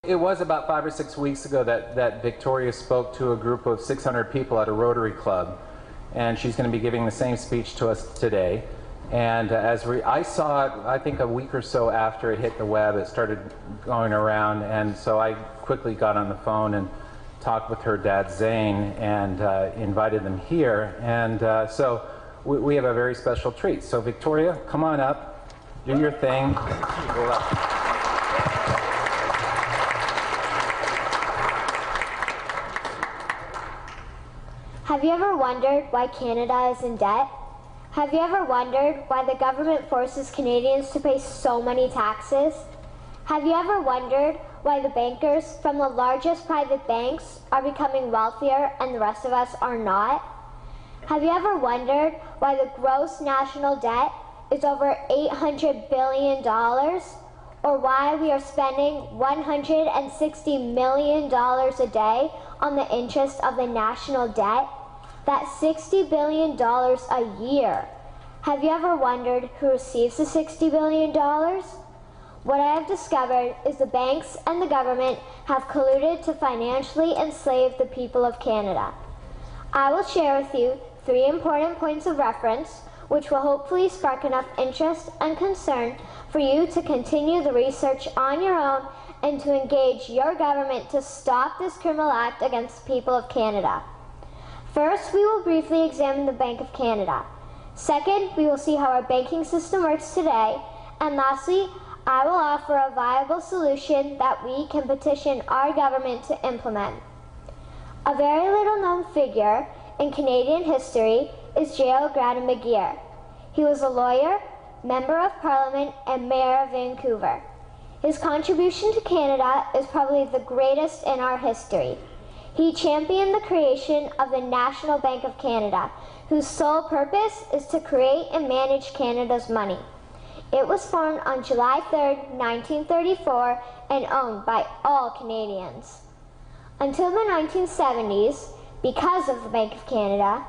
It was about 5 or 6 weeks ago that Victoria spoke to a group of 600 people at a Rotary Club, and she's going to be giving the same speech to us today. And I saw it, I think a week or so after it hit the web, it started going around, and so I quickly got on the phone and talked with her dad Zane and invited them here. And so we have a very special treat. So Victoria, come on up, do your thing. Go up. Have you ever wondered why Canada is in debt? Have you ever wondered why the government forces Canadians to pay so many taxes? Have you ever wondered why the bankers from the largest private banks are becoming wealthier and the rest of us are not? Have you ever wondered why the gross national debt is over $800 billion? Or why we are spending $160 million a day on the interest of the national debt? That's $60 billion a year. Have you ever wondered who receives the $60 billion? What I have discovered is the banks and the government have colluded to financially enslave the people of Canada. I will share with you 3 important points of reference which will hopefully spark enough interest and concern for you to continue the research on your own and to engage your government to stop this criminal act against the people of Canada. First, we will briefly examine the Bank of Canada. Second, we will see how our banking system works today. And lastly, I will offer a viable solution that we can petition our government to implement. A very little known figure in Canadian history is Jährigen McGeer. He was a lawyer, Member of Parliament, and Mayor of Vancouver. His contribution to Canada is probably the greatest in our history. He championed the creation of the National Bank of Canada, whose sole purpose is to create and manage Canada's money. It was formed on July 3, 1934, and owned by all Canadians. Until the 1970s, because of the Bank of Canada,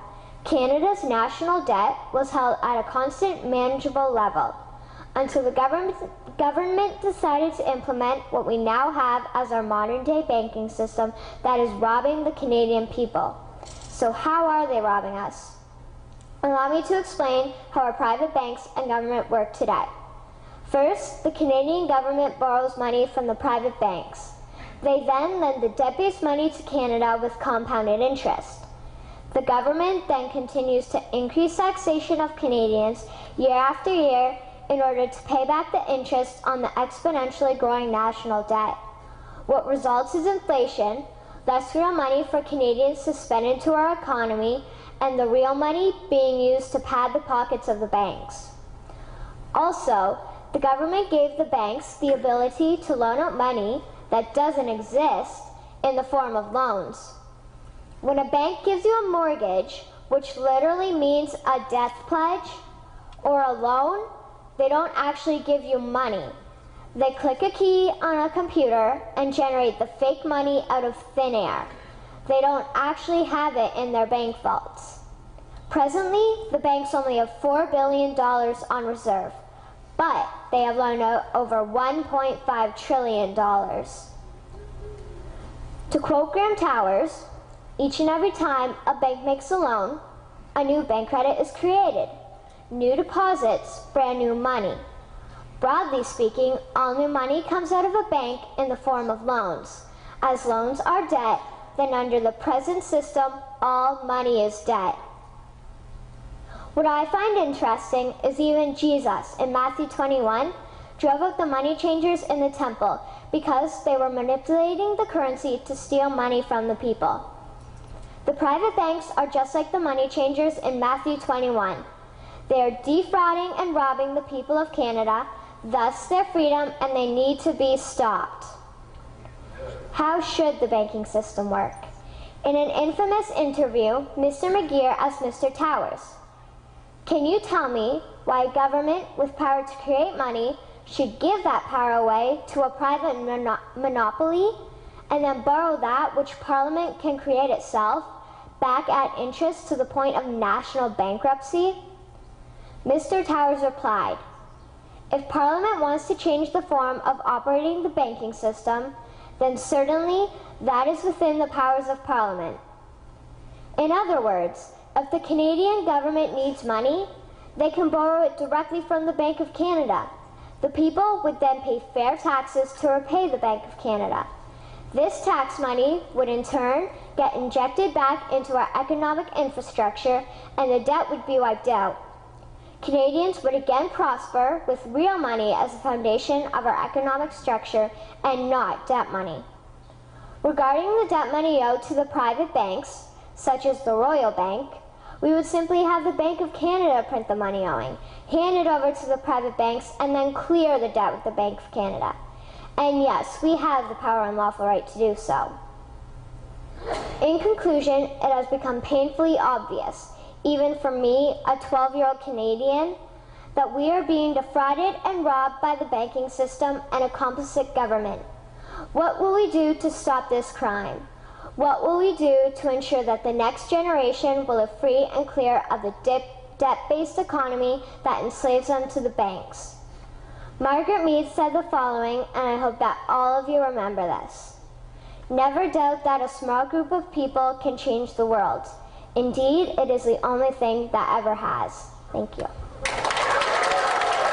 Canada's national debt was held at a constant, manageable level, until the government decided to implement what we now have as our modern-day banking system that is robbing the Canadian people. So how are they robbing us? Allow me to explain how our private banks and government work today. First, the Canadian government borrows money from the private banks. They then lend the debt-based money to Canada with compounded interest. The government then continues to increase taxation of Canadians year after year in order to pay back the interest on the exponentially growing national debt. What results is inflation, less real money for Canadians to spend into our economy, and the real money being used to pad the pockets of the banks. Also, the government gave the banks the ability to loan out money that doesn't exist in the form of loans. When a bank gives you a mortgage, which literally means a death pledge, or a loan, they don't actually give you money. They click a key on a computer and generate the fake money out of thin air. They don't actually have it in their bank vaults. Presently, the banks only have $4 billion on reserve, but they have loaned out over $1.5 trillion. To quote Graham Towers, each and every time a bank makes a loan, a new bank credit is created. New deposits, brand new money. Broadly speaking, all new money comes out of a bank in the form of loans. As loans are debt, then under the present system, all money is debt. What I find interesting is even Jesus, in Matthew 21, drove out the money changers in the temple because they were manipulating the currency to steal money from the people. The private banks are just like the money changers in Matthew 21. They are defrauding and robbing the people of Canada, thus their freedom, and they need to be stopped. How should the banking system work? In an infamous interview, Mr. McGeer asked Mr. Towers, "Can you tell me why a government with power to create money should give that power away to a private monopoly and then borrow that which Parliament can create itself back at interest to the point of national bankruptcy?" Mr. Towers replied, "If Parliament wants to change the form of operating the banking system, then certainly that is within the powers of Parliament. In other words, if the Canadian government needs money, they can borrow it directly from the Bank of Canada. The people would then pay fair taxes to repay the Bank of Canada. This tax money would in turn get injected back into our economic infrastructure and the debt would be wiped out. Canadians would again prosper with real money as the foundation of our economic structure and not debt money. Regarding the debt money owed to the private banks, such as the Royal Bank, we would simply have the Bank of Canada print the money owing, hand it over to the private banks, and then clear the debt with the Bank of Canada. And yes, we have the power and lawful right to do so. In conclusion, it has become painfully obvious, even for me, a 12-year-old Canadian, that we are being defrauded and robbed by the banking system and a complicit government. What will we do to stop this crime? What will we do to ensure that the next generation will live free and clear of the debt-based economy that enslaves them to the banks? Margaret Mead said the following, and I hope that all of you remember this. Never doubt that a small group of people can change the world. Indeed, it is the only thing that ever has. Thank you.